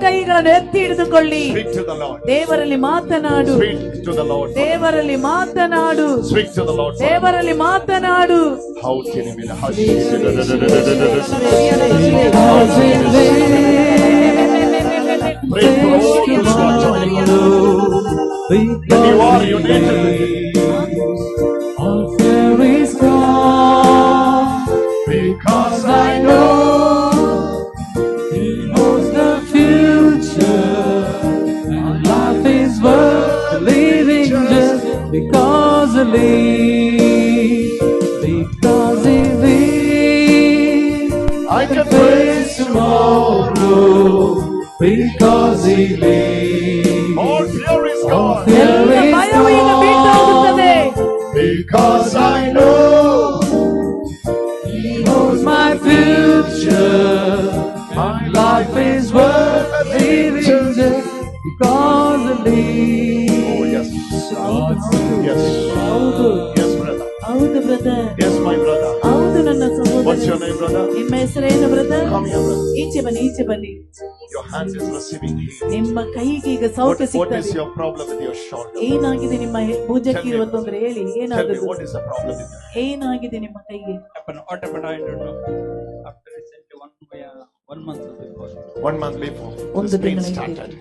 ಕೈಗಳನ್ನು ಎತ್ತಿ ಹಿಡಿದುಕೊಳ್ಳಿ. Speak to the Lord. ದೇವರಲ್ಲಿ ಮಾತನಾಡು. Speak to the Lord. ದೇವರಲ್ಲಿ ಮಾತನಾಡು. Speak to the Lord. ದೇವರಲ್ಲಿ ಮಾತನಾಡು. How can you be the hush? Pray for all those who are joining us. When you are united, all fear is gone, because I know He knows the future, and life is worth living just because He lives. Because He lives, I can face tomorrow. Because He lives, all fear is gone. ಎಲ್ಲ ಭಯವು ಈಗ ಬಿಟ್ಟು ಹೋಗುತ್ತದೆ. Because I know He knows my future. My life is worth living just because He lives. Oh yes, yes, ಹೌದು yes, brother. ಹೌದು brother. Yes, my brother. ಹೌದು ನನ್ನ What's your ಸಹೋದರ. name, brother? ನಿಮ್ಮ ಹೆಸರೇನು ಬ್ರದರ್? Come here, brother. ಈಚೆ ಬನ್ನಿ, ಈಚೆ ಬನ್ನಿ. Your hand is receiving healing. ನಿಮ್ಮ ಕೈಗೆ ಈಗ What ಸೌಖ್ಯ is ಸಿಗ್ತದೆ. your problem with your shoulder? ಏನಾಗಿದೆ ನಿಮ್ಮ ಭುಜಕ್ಕೆ ಇರುವ ತೊಂದರೆ? ಹೇಳಿ, Tell me, ಏನಾಗಿದೆ? what is the problem with your hand? ಏನಾಗಿದೆ ನಿಮ್ಮ ಕೈಗೆ? What happened? I don't know. After recently 1 month before. 1 month before, ಒಂದು this pain ತಿಂಗಳ started.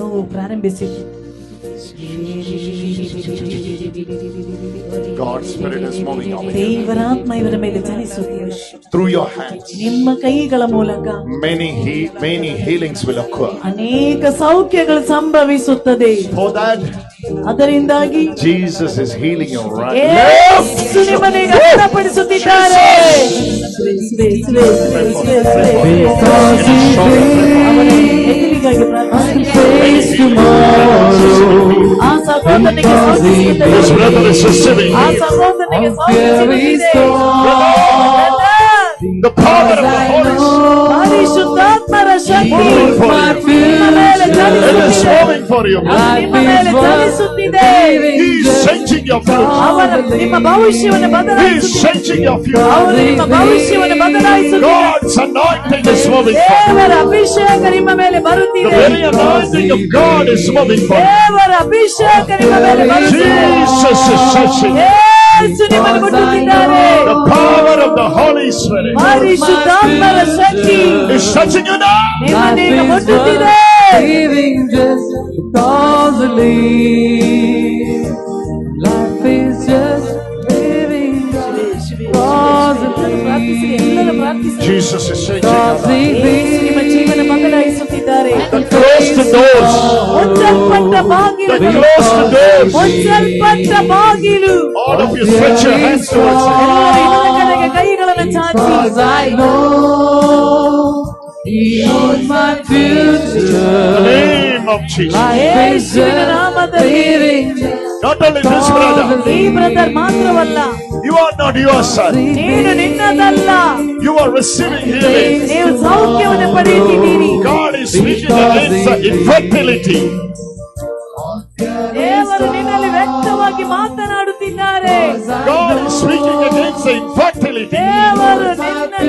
ನೋವು ಪ್ರಾರಂಭಿಸಿತು. God's Spirit is moving away. ದೇವರಾತ್ಮ ಇವರ ಮೇಲೆ ಚಲಿಸುತ್ತಿದೆ. Through your hands, ನಿಮ್ಮ ಕೈಗಳ ಮೂಲಕ many healings will occur. ಅನೇಕ ಸೌಖ್ಯಗಳು ಸಂಭವಿಸುತ್ತದೆ. For that, ಅದರಿಂದಾಗಿ Jesus is healing you right ಯೇಸು ನಿಮ್ಮನ್ನು ಈಗ ಗುಣಪಡಿಸುತ್ತಿದ್ದಾರೆ. ಅವನ ಹೆಗಲಿಗಾಗಿ ಪ್ರಾರ್ಥಿಸಿ. ಆ ಸಹೋದರನಿಗೆ ಸೌಖ್ಯ ಸಿಗುತ್ತದೆ. This brother is receiving ಆ healing. ಸಹೋದರನಿಗೆ ಸೌಖ್ಯ ಸಿಗುತ್ತದೆ. The power of the Holy Spirit ಪರಿಶುದ್ಧಾತ್ಮರ Shakti moving for you. ನಿಮ್ಮ ಮೇಲೆ It is ಚಲಿಸುತ್ತಿದೆ. moving for you. ನಿಮ್ಮ ಮೇಲೆ ಚಲಿಸುತ್ತಿದೆ. He is changing your future. ಅವರ ನಿಮ್ಮ ಭವಿಷ್ಯವನ್ನು He is ಬದಲಾಯಿಸುತ್ತಿದೆ. changing your future. ಅವರು ನಿಮ್ಮ ಭವಿಷ್ಯವನ್ನು ಬದಲಾಯಿಸುತ್ತಿದೆ. God's anointing is moving for you. ದೇವರ ಅಭಿಷೇಕ ನಿಮ್ಮ ಮೇಲೆ The ಬರುತ್ತಿದೆ. very anointing of God is moving for you. ದೇವರ ಅಭಿಷೇಕ ನಿಮ್ಮ ಮೇಲೆ ಬರುತ್ತಿದೆ. Jesus is touching you. ಯೇಸು ನಿಮ್ಮನ್ನು ಮುಟ್ಟುತ್ತಿದ್ದಾರೆ. The power of the Holy Spirit ಪರಿಶುದ್ಧಾತ್ಮರ Shakti is touching you now. ನಿಮ್ಮನ್ನು ಈಗ ಮುಟ್ಟುತ್ತಿದೆ. Living just because He lives. Life is just living just because He ಪ್ರಾರ್ಥಿಸಿರಿ, ಎಲ್ಲರೂ ಪ್ರಾರ್ಥಿಸಿರಿ. Jesus is changing your life. ಯೇಸು ನಿಮ್ಮ ಜೀವನ ಬದಲಾಯಿಸುತ್ತಿದ್ದಾರೆ. The closed doors, ಮುಚ್ಚಲ್ಪಟ್ಟ the ಬಾಗಿಲು, closed doors. ಮುಚ್ಚಲ್ಪಟ್ಟ ಬಾಗಿಲು. All of you stretch your hands towards Him. ಎಲ್ಲರೂ ಇನ್ನೊಂದು ಕಡೆಗೆ ಕೈಗಳನ್ನು ಚಾಚಿ. Because I know He knows my In the future. name of Jesus. ಯೇಸುವಿನ ನಾಮದಲ್ಲಿ Living just Not only this brother, ಈ ಬ್ರದರ್ ಮಾತ್ರವಲ್ಲ, you are not your son. ನೀನು ನಿನ್ನದಲ್ಲ, You are receiving healing. ನೀವು ಸೌಖ್ಯವನ್ನು ಪಡೆಯುತ್ತಿದ್ದೀರಿ. God is speaking against the infertility. ದೇವರು ನಿನ್ನಲ್ಲಿ ವ್ಯಕ್ತವಾಗಿ ಮಾತನಾಡುತ್ತಿದ್ದಾರೆ. God is speaking against the infertility. ದೇವರು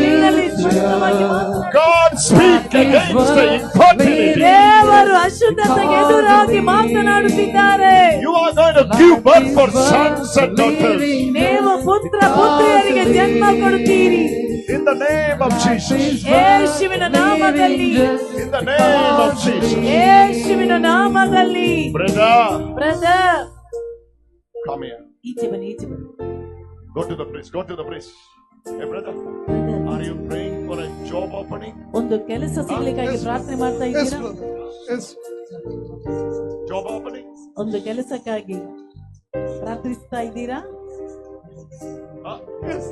ನಿನ್ನಲ್ಲಿ ಸ್ಪಷ್ಟವಾಗಿ ಮಾತನಾಡುತ್ತಿದ್ದಾರೆ. God speak against the infertility. ದೇವರು ಅಶುದ್ಧತೆಗೆ ಎದುರಾಗಿ ಮಾತನಾಡುತ್ತಿದ್ದಾರೆ. You are going to give birth for sons and daughters. ನೀವು ಪುತ್ರ ಪುತ್ರಿಯರಿಗೆ ಜನ್ಮ ಕೊಡುತ್ತೀರಿ. In the name of Jesus. ಯೇಸುವಿನ ನಾಮದಲ್ಲಿ, In the name of Jesus. ಯೇಸುವಿನ ನಾಮದಲ್ಲಿ. Brother, brother, come here. ಈಚೆ ಬನ್ನಿ, ಈಚೆ ಬನ್ನಿ. Go to the priest. Go to the priest. Hey brother, are you praying for a job opening? ಒಂದು ಕೆಲಸ ಸಿಗ್ಲಿಕ್ಕಾಗಿ ಪ್ರಾರ್ಥನೆ ಮಾಡ್ತಾ ಇದ್ದೀರಾ? Job opening? ಒಂದು ಕೆಲಸಕ್ಕಾಗಿ ಪ್ರಾರ್ಥಿಸ್ತಾ ಇದ್ದೀರಾ? Yes.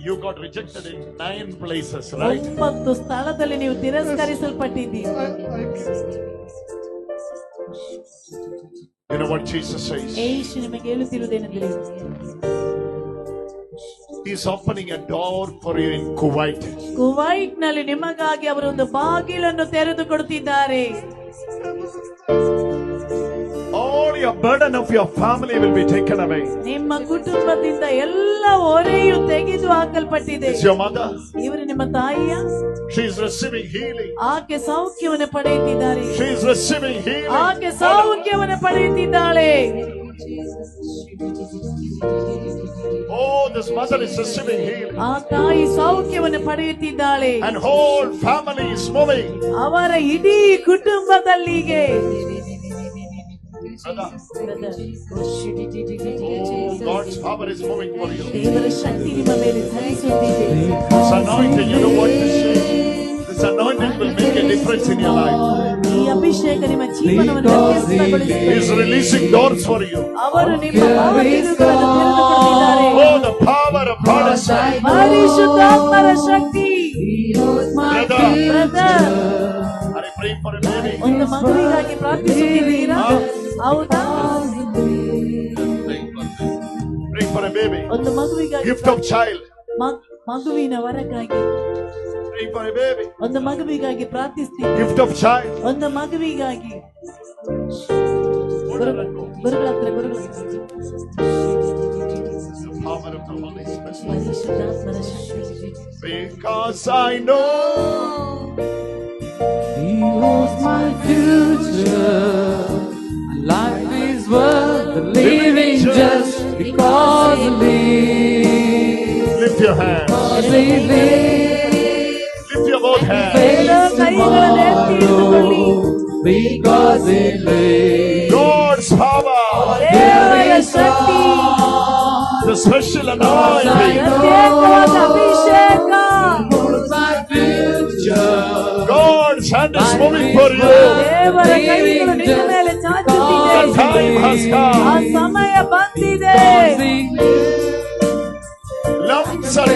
You got rejected in 9 places, right? 9 ಸ್ಥಳದಲ್ಲಿ ನೀವು ತಿರಸ್ಕರಿಸಲ್ಪಟ್ಟಿದ್ದೀರಿ. You know what Jesus says? ಯೇಸು ನಿಮಗೆ ಹೇಳುತ್ತಿರುವುದೇನೆಂದರೆ, He's opening a door for you in Kuwait. Kuwait ನಲ್ಲಿ ನಿಮಗಾಗಿ ಅವರು ಒಂದು ಬಾಗಿಲನ್ನು ತೆರೆದು ಕೊಡುತ್ತಿದ್ದಾರೆ. All Every burden of your family will be taken away. ನಿಮ್ಮ ಕುಟುಂಬದಿಂದ ಎಲ್ಲ ಹೊರೆಯು ತೆಗೆದು ಹಾಕಲ್ಪಟ್ಟಿದೆ. It's your mother. ಇವರು ನಿಮ್ಮ ತಾಯಿಯ, She is receiving healing. ಆಕೆ ಸೌಖ್ಯವನ್ನು ಪಡೆಯುತ್ತಿದ್ದಾರೆ. She is receiving healing. ಆಕೆ ಸೌಖ್ಯವನ್ನು ಪಡೆಯುತ್ತಿದ್ದಾಳೆ. Oh, this mother is receiving healing. ಆ ತಾಯಿ ಸೌಖ್ಯವನ್ನು ಪಡೆಯುತ್ತಿದ್ದಾಳೆ. And whole family is moving. ಅವರ ಇಡೀ ಕುಟುಂಬದಲ್ಲಿಗೆ Brother. Oh, God's power is moving for you. ದೇವರ ಶಕ್ತಿ ನಿಮ್ಮ ಮೇಲೆ ಧರಿಸುತ್ತಿದೆ. This anointing, you know what this is? This anointing will make a difference in your life. ಈ ಅಭಿಷೇಕ ನಿಮ್ಮ ಜೀವನವನ್ನು ವ್ಯತ್ಯಾಸಗೊಳಿಸುತ್ತದೆ. He is releasing doors for you. ಅವರು ನಿಮ್ಮ ಬಾಗಿಲುಗಳನ್ನು ತೆರೆದುಕೊಟ್ಟಿದ್ದಾರೆ. Oh, the power of God is life. ಪರಿಶುದ್ಧಾತ್ಮರ ಶಕ್ತಿ. Brother, Are you praying for a baby? ಒಂದು ಮಗುವಿಗಾಗಿ ಪ್ರಾರ್ಥಿಸುತ್ತಿದ್ದೀರಾ? ಹೌದಾ? Praying for a baby. ಒಂದು ಮಗುವಿಗಾಗಿ Gift of child. ಮಗುವಿನ ವರಕ್ಕಾಗಿ, Praying for a baby. ಒಂದು ಮಗುವಿಗಾಗಿ ಪ್ರಾರ್ಥಿಸ್ತೀವಿ. Gift of child. ಒಂದು ಮಗುವಿಗಾಗಿ ಗುರುಗಳ ಹತ್ರ The power of the Holy Spirit. ಪರಿಶುದ್ಧಾತ್ಮರ Shakti. Because I know He holds my future. Life is worth the living just because I live. lift your hands. They live Lift your both hands. face tomorrow because they live. God's power. ದೇವರ ಶಕ್ತಿ, The special anointing. ಪ್ರತ್ಯೇಕವಾದ ಅಭಿಷೇಕ. Holds my future. God's hand is moving for you. ದೇವರ ಕೈಗಳು ನಿನ್ನ ಮೇಲೆ The ಚಾಚುತ್ತಿದೆ. time has ಆ come. ಸಮಯ ಬಂದಿದೆ. Sing Lumps are